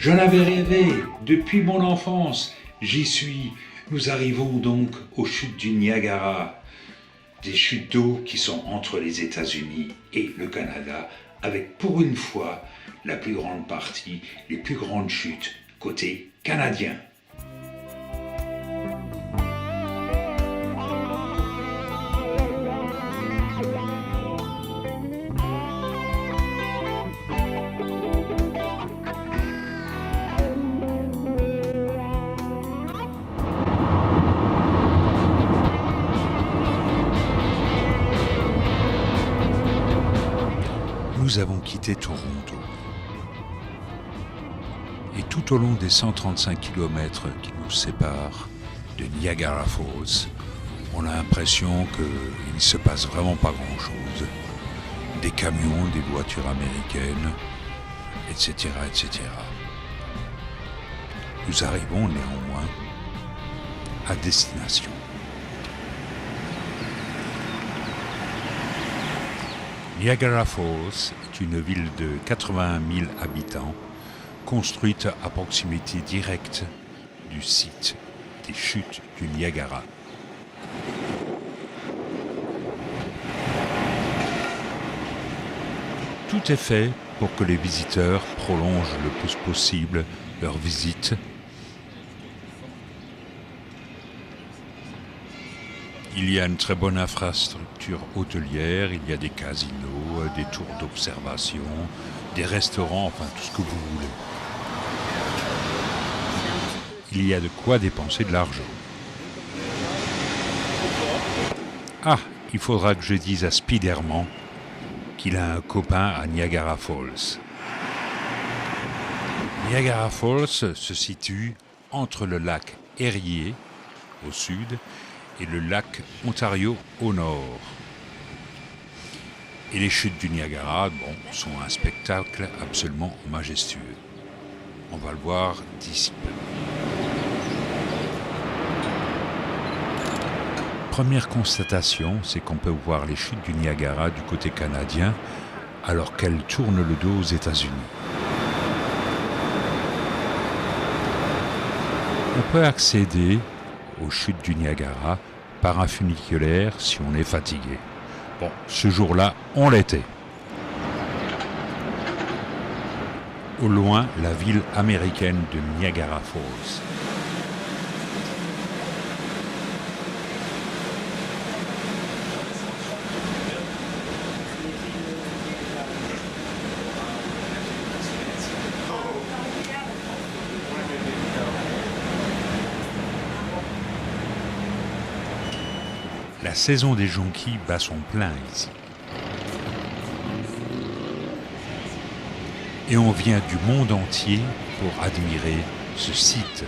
J'en avais rêvé depuis mon enfance. J'y suis. Nous arrivons donc aux chutes du Niagara. Des chutes d'eau qui sont entre les États-Unis et le Canada, avec pour une fois la plus grande partie, les plus grandes chutes côté canadien. Nous avons quitté Toronto. Et tout au long des 135 km qui nous séparent de Niagara Falls, on a l'impression qu'il ne se passe vraiment pas grand-chose. Des camions, des voitures américaines, etc., etc. Nous arrivons néanmoins à destination. Niagara Falls est une ville de 81 000 habitants, construite à proximité directe du site des chutes du Niagara. Tout est fait pour que les visiteurs prolongent le plus possible leur visite. Il y a une très bonne infrastructure hôtelière, il y a des casinos, des tours d'observation, des restaurants, enfin tout ce que vous voulez. Il y a de quoi dépenser de l'argent. Ah, il faudra que je dise à Spiderman qu'il a un copain à Niagara Falls. Niagara Falls se situe entre le lac Erie au sud et le lac Ontario au nord. Et les chutes du Niagara, sont un spectacle absolument majestueux. On va le voir d'ici peu. Première constatation, c'est qu'on peut voir les chutes du Niagara du côté canadien alors qu'elles tournent le dos aux États-Unis. On peut accéder aux chutes du Niagara par un funiculaire si on est fatigué. Bon, ce jour-là, on l'était. Au loin, la ville américaine de Niagara Falls. La saison des jonquilles bat son plein ici. Et on vient du monde entier pour admirer ce site.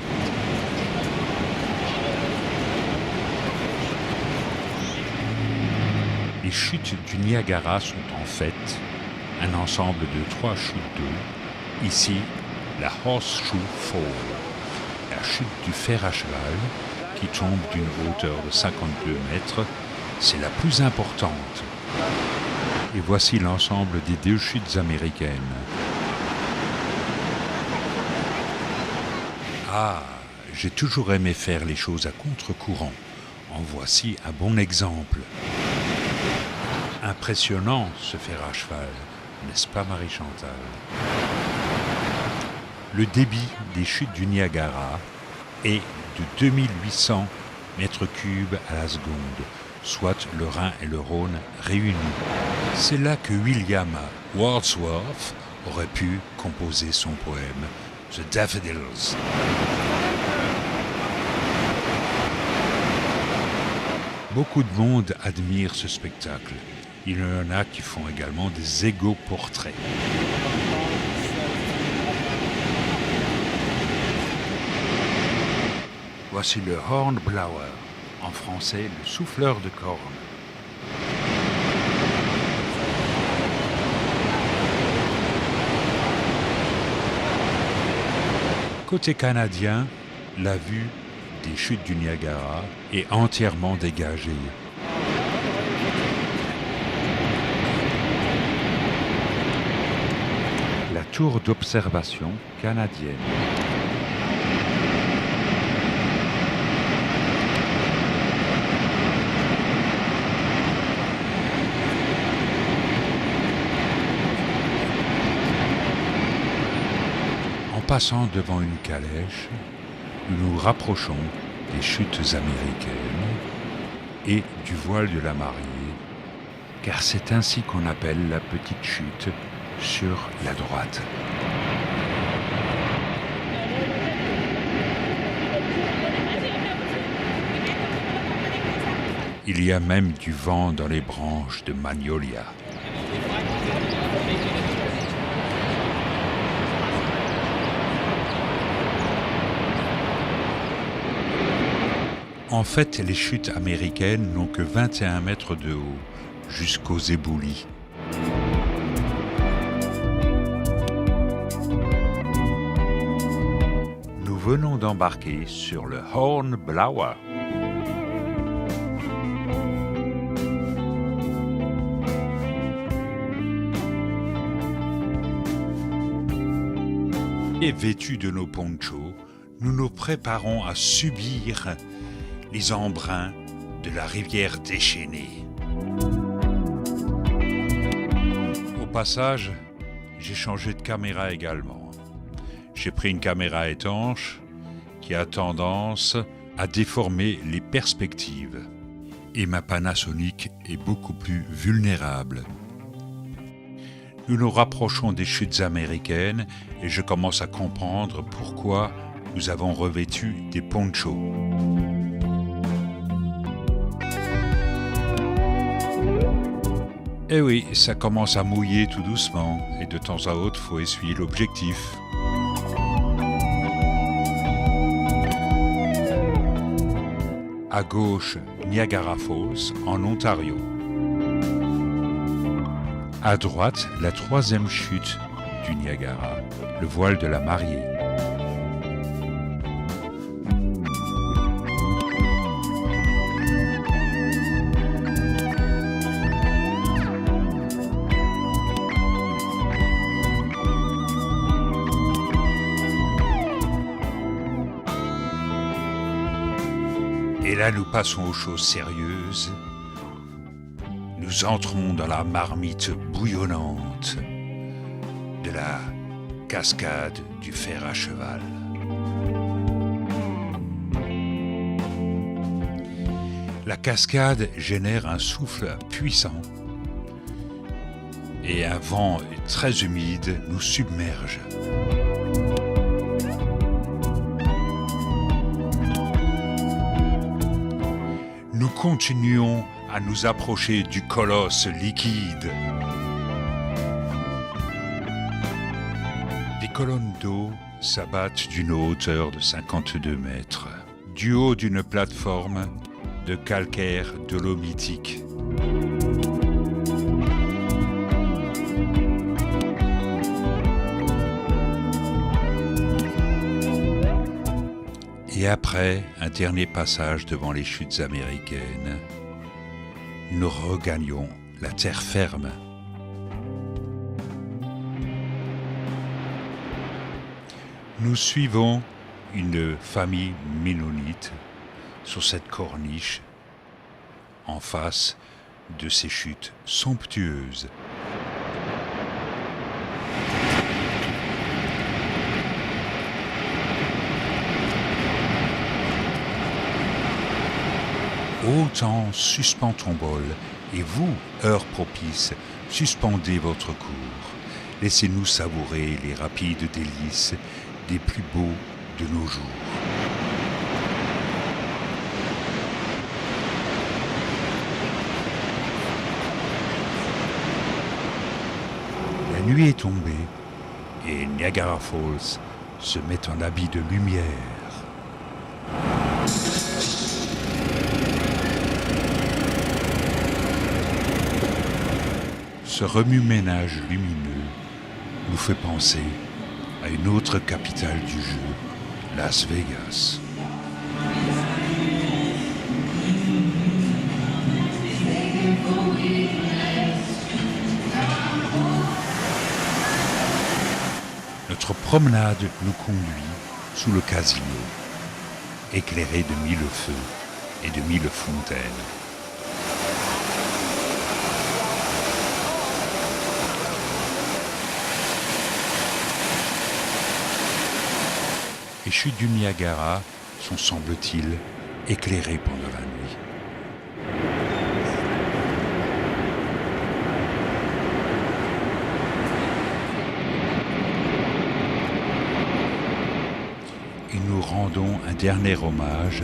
Les chutes du Niagara sont en fait un ensemble de 3 chutes d'eau. Ici, la Horseshoe Fall, la chute du fer à cheval, qui tombe d'une hauteur de 52 mètres, c'est la plus importante. Et voici l'ensemble des 2 chutes américaines. Ah, j'ai toujours aimé faire les choses à contre-courant. En voici un bon exemple. Impressionnant ce fer à cheval, n'est-ce pas Marie-Chantal? Le débit des chutes du Niagara est de 2800 mètres cubes à la seconde, soit le Rhin et le Rhône réunis. C'est là que William Wordsworth aurait pu composer son poème The Daffodils. Beaucoup de monde admire ce spectacle. Il y en a qui font également des égaux portraits. Voici le Hornblower, en français le souffleur de cornes. Côté canadien, la vue des chutes du Niagara est entièrement dégagée. La tour d'observation canadienne. En passant devant une calèche, nous nous rapprochons des chutes américaines et du voile de la Mariée, car c'est ainsi qu'on appelle la petite chute sur la droite. Il y a même du vent dans les branches de Magnolia. En fait, les chutes américaines n'ont que 21 mètres de haut, jusqu'aux éboulis. Nous venons d'embarquer sur le Hornblower. Et vêtus de nos ponchos, nous nous préparons à subir les embruns de la rivière déchaînée. Au passage, j'ai changé de caméra également. J'ai pris une caméra étanche qui a tendance à déformer les perspectives. Et ma Panasonic est beaucoup plus vulnérable. Nous nous rapprochons des chutes américaines et je commence à comprendre pourquoi nous avons revêtu des ponchos. Eh oui, ça commence à mouiller tout doucement et de temps à autre, faut essuyer l'objectif. À gauche, Niagara Falls, en Ontario. À droite, la troisième chute du Niagara, le voile de la Mariée. Et là, nous passons aux choses sérieuses. Nous entrons dans la marmite bouillonnante de la cascade du fer à cheval. La cascade génère un souffle puissant et un vent très humide nous submerge. Nous continuons à nous approcher du colosse liquide. Des colonnes d'eau s'abattent d'une hauteur de 52 mètres, du haut d'une plateforme de calcaire dolomitique. Et après un dernier passage devant les chutes américaines, nous regagnons la terre ferme. Nous suivons une famille ménonite sur cette corniche en face de ces chutes somptueuses. Ô temps, suspends ton bol, et vous, heure propice, suspendez votre cours. Laissez-nous savourer les rapides délices des plus beaux de nos jours. La nuit est tombée, et Niagara Falls se met en habit de lumière. Ce remue-ménage lumineux nous fait penser à une autre capitale du jeu, Las Vegas. Notre promenade nous conduit sous le casino, éclairé de 1000 feux et de 1000 fontaines. Les chutes du Niagara sont, semble-t-il, éclairées pendant la nuit. Et nous rendons un dernier hommage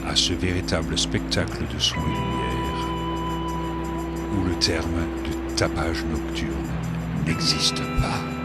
à ce véritable spectacle de son et lumière, où le terme de tapage nocturne n'existe pas.